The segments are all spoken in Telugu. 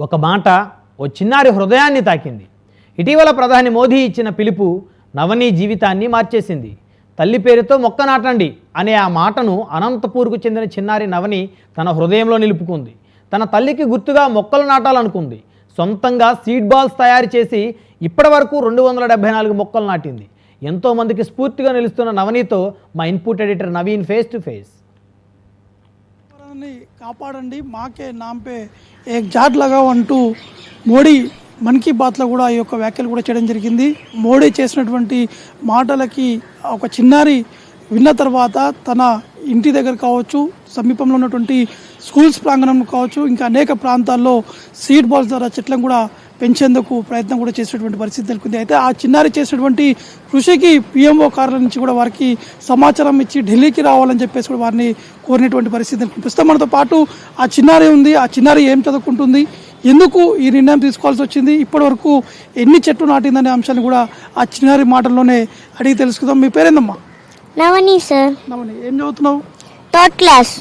ఒక మాట ఓ చిన్నారి హృదయాన్ని తాకింది. ఇటీవల ప్రధాని మోదీ ఇచ్చిన పిలుపు నవని జీవితాన్ని మార్చేసింది. తల్లి పేరుతో మొక్క నాటండి అనే ఆ మాటను అనంతపూర్కు చెందిన చిన్నారి నవని తన హృదయంలో నిలుపుకుంది. తన తల్లికి గుర్తుగా మొక్కలు నాటాలనుకుంది. సొంతంగా సీడ్ బాల్స్ తయారు చేసి ఇప్పటి వరకు 274 మొక్కలు నాటింది. ఎంతోమందికి స్ఫూర్తిగా నిలుస్తున్న నవనీతో మా input editor Naveen face to face. కాపాడండి మాకే నాంపే ఏక్ జాట్ లగావ్ అంటూ మోడీ మన్ కీ బాత్లో కూడా ఈ యొక్క వ్యాఖ్యలు కూడా చేయడం జరిగింది. మోడీ చేసినటువంటి మాటలకి ఒక చిన్నారి విన్న తర్వాత తన ఇంటి దగ్గర కావచ్చు, సమీపంలో ఉన్నటువంటి స్కూల్స్ ప్రాంగణం కావచ్చు, ఇంకా అనేక ప్రాంతాల్లో సీడ్ బాల్స్ ద్వారా చెట్లను కూడా పెంచేందుకు ప్రయత్నం కూడా చేసేటువంటి పరిస్థితి నెలకొంది. అయితే ఆ చిన్నారి చేసినటువంటి కృషికి పిఎంఓ కార్యాలయం నుంచి కూడా వారికి సమాచారం ఇచ్చి ఢిల్లీకి రావాలని చెప్పేసి కూడా వారిని కోరినటువంటి పరిస్థితి నెలకొంది. ప్రస్తుతం మనతో పాటు ఆ చిన్నారి ఉంది. ఆ చిన్నారి ఏం చదువుకుంటుంది, ఎందుకు ఈ నిర్ణయం తీసుకోవాల్సి వచ్చింది, ఇప్పటి వరకు ఎన్ని చెట్లు నాటిందనే అంశాన్ని కూడా ఆ చిన్నారి మాటల్లోనే అడిగి తెలుసుకుందాం. మీ పేరేందమ్మా? నవని సార్. నవని, ఏం చదువుతున్నావు? Third class.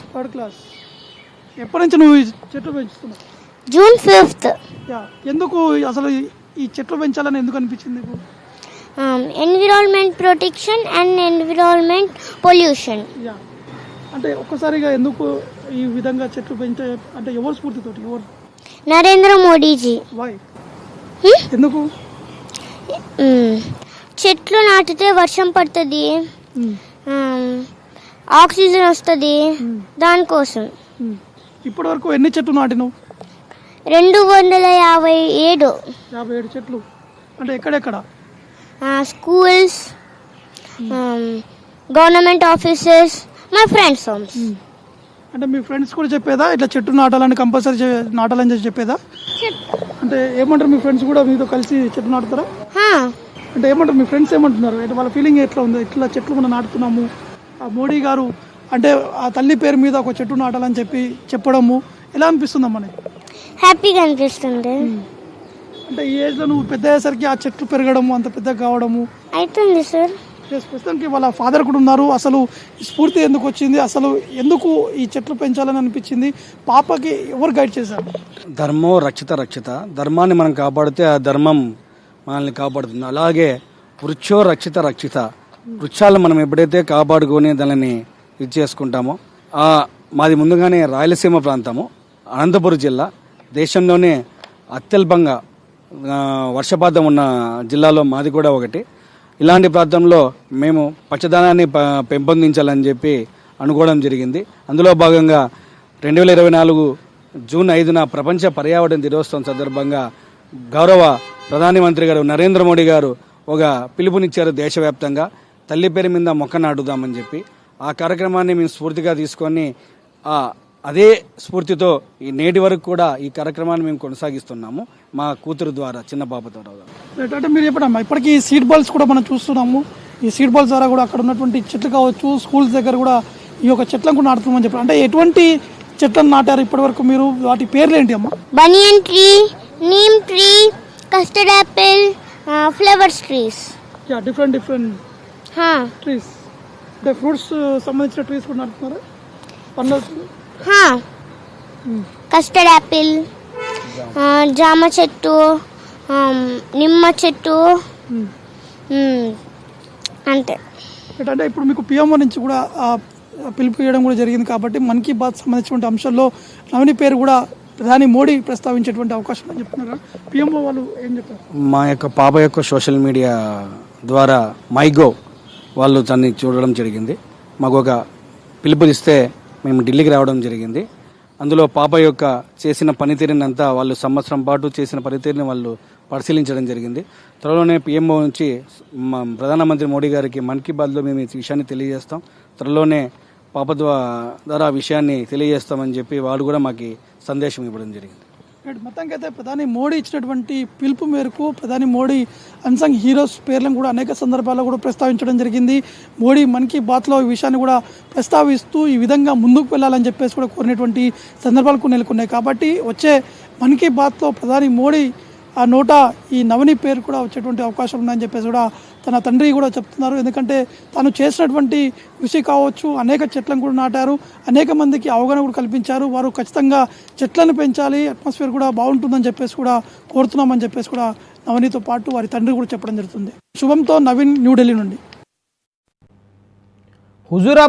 ఎప్పటి నుంచి నువ్వు ఈ చెట్లు పెంచుతున్నావు? June 5th. ఎందుకు అసలు ఈ చెట్లు పెంచాలని ఎందుకు అనిపించింది నీకు? Environment protection and environment pollution. అంటే ఒక్కసారిగా ఎందుకు ఈ విధంగా చెట్లు పెంచే, అంటే ఎవరు స్ఫూర్తితోటి? ఎవరు? నరేంద్ర మోడీజీ. వై? ఎందుకు? చెట్లు నాటితే వర్షం పడుతుంది, ఆక్సిజన్ వస్తుంది, దానికోసం. ఇప్పటి వరకు ఎన్ని చెట్లు నాటినావు? 257. 57 చెట్లు. అంటే ఎక్కడెక్కడ? Schools, government offices, my friends homes. అంటే మీ ఫ్రెండ్స్ కూడా చెప్పేదా ఇట్లా చెట్టు నాటాలని, కంపల్సరీ నాటాలని చెప్పేదా? అంటే ఏమంటారు మీ ఫ్రెండ్స్ కూడా మీతో కలిసి చెట్లు నాటుతారా? అంటే ఏమంటారు మీ ఫ్రెండ్స్, ఏమంటున్నారు? అంటే వాళ్ళ ఫీలింగ్ ఎట్లా ఉంది? ఇట్లా చెట్లు మనం నాటుతున్నాము, ఆ మోడీ గారు అంటే ఆ తల్లి పేరు మీద ఒక చెట్టు నాటాలని చెప్పడము ఎలా అనిపిస్తుందమ్మా? హ్యాపీగా అనిపిస్తుంది. అంటే ఈ ఏజ్లో నువ్వు పెద్ద అయ్యేసరికి ఆ చెట్లు పెరగడము, అంత పెద్దగా కావడము అవుతుంది సార్. ప్రస్తుతానికి వాళ్ళ ఫాదర్ కూడా ఉన్నారు. అసలు స్ఫూర్తి ఎందుకు వచ్చింది, అసలు ఎందుకు ఈ చెట్లు పెంచాలని అనిపించింది, పాపకి ఎవరు గైడ్ చేశారు? ధర్మో రక్షిత రక్షిత, ధర్మాన్ని మనం కాపాడితే ఆ ధర్మం మనల్ని కాపాడుతుంది. అలాగే వృక్షో రక్షిత రక్షిత, వృక్షాలను మనం ఎప్పుడైతే కాపాడుకొని దానిని ఇది చేసుకుంటామో, మాది ముందుగానే రాయలసీమ ప్రాంతము, అనంతపురం జిల్లా, దేశంలోనే అత్యల్పంగా వర్షపాతం ఉన్న జిల్లాలో మాది కూడా ఒకటి. ఇలాంటి ప్రాంతంలో మేము పచ్చదనాన్ని పెంపొందించాలని చెప్పి అనుకోవడం జరిగింది. అందులో భాగంగా 2024 జూన్ 5న ప్రపంచ పర్యావరణ దినోత్సవం సందర్భంగా గౌరవ ప్రధానమంత్రి గారు నరేంద్ర మోడీ గారు ఒక పిలుపునిచ్చారు దేశవ్యాప్తంగా, తల్లి పేరు మీద మొక్క నాటుదామని చెప్పి. ఆ కార్యక్రమాన్ని మేము స్ఫూర్తిగా తీసుకొని అదే స్ఫూర్తితో ఈ నేటి వరకు కూడా ఈ కార్యక్రమాన్ని మేము కొనసాగిస్తున్నాము, మా కూతురు ద్వారా, చిన్న పాపతో. అంటే మీరు చెప్పడమ్మా, ఇప్పటికీ సీడ్ బాల్స్ కూడా మనం చూస్తున్నాము. ఈ సీడ్ బాల్స్ ద్వారా కూడా అక్కడ ఉన్నటువంటి చెట్లు కావచ్చు, స్కూల్స్ దగ్గర కూడా ఈ యొక్క చెట్లను కూడా నాటుతున్నామని చెప్పారు. అంటే ఎటువంటి చెట్లను నాటారు ఇప్పటి వరకు మీరు? వాటి పేర్లు ఏంటి అమ్మా? బనియన్ tree, neem tree, custard Apple, flowers trees. Different trees. అంటే ఫ్రూట్స్ సంబంధించిన ట్రీస్ కూడా నాటుతున్నారా? పండ్ల? కస్టర్డ్ యాపిల్, జామ చెట్టు, నిమ్మ చెట్టు, అంతే. అంటే ఇప్పుడు మీకు పిఎంఓ నుంచి కూడా పిలుపు చేయడం కూడా జరిగింది కాబట్టి మన్ కీ బాత్ సంబంధించినటువంటి అంశాల్లో నవని పేరు కూడా ప్రధాని మోడీ ప్రస్తావించేటువంటి అవకాశం అని చెప్తున్నారు. పిఎంఓ వాళ్ళు ఏం చెప్పారు? మా యొక్క పాప యొక్క సోషల్ మీడియా ద్వారా మైగో వాళ్ళు దాన్ని చూడడం జరిగింది. మాకు ఒక పిలుపునిస్తే మేము ఢిల్లీకి రావడం జరిగింది. అందులో పాప యొక్క చేసిన పనితీరుని అంతా వాళ్ళు సంవత్సరం పాటు చేసిన పనితీరుని వాళ్ళు పరిశీలించడం జరిగింది. త్వరలోనే పిఎంఓ నుంచి ప్రధానమంత్రి మోడీ గారికి మన్ కీ బాత్లో మేము ఈ విషయాన్ని తెలియజేస్తాం. త్వరలోనే పాప ద్వారా ఆ విషయాన్ని తెలియజేస్తామని చెప్పి వాళ్ళు కూడా మాకు సందేశం ఇవ్వడం జరిగింది. మొత్తానికి అయితే ప్రధాని మోడీ ఇచ్చినటువంటి పిలుపు మేరకు ప్రధాని మోడీ అన్సంగ్ హీరోస్ పేర్లను కూడా అనేక సందర్భాల్లో కూడా ప్రస్తావించడం జరిగింది. మోడీ మన్ కీ బాత్లో ఈ విషయాన్ని కూడా ప్రస్తావిస్తూ ఈ విధంగా ముందుకు వెళ్ళాలని చెప్పేసి కూడా కోరినటువంటి సందర్భాలకు నెలకొన్నాయి. కాబట్టి వచ్చే మన్ కీ బాత్లో ప్రధాని మోడీ ఆ నోట ఈ నవని పేరు కూడా వచ్చేటువంటి అవకాశం ఉందని చెప్పేసి కూడా తన తండ్రి కూడా చెప్తున్నారు. ఎందుకంటే తను చేసినటువంటి కృషి కావచ్చు, అనేక చెట్లను కూడా నాటారు, అనేక మందికి అవగాహన కూడా కల్పించారు. వారు ఖచ్చితంగా చెట్లను పెంచాలి, అట్మాస్ఫియర్ కూడా బాగుంటుందని చెప్పేసి కూడా కోరుతున్నామని చెప్పేసి కూడా నవనితో పాటు వారి తండ్రి కూడా చెప్పడం జరుగుతుంది. శుభంతో నవీన్, న్యూఢిల్లీ నుండి. హుజూరా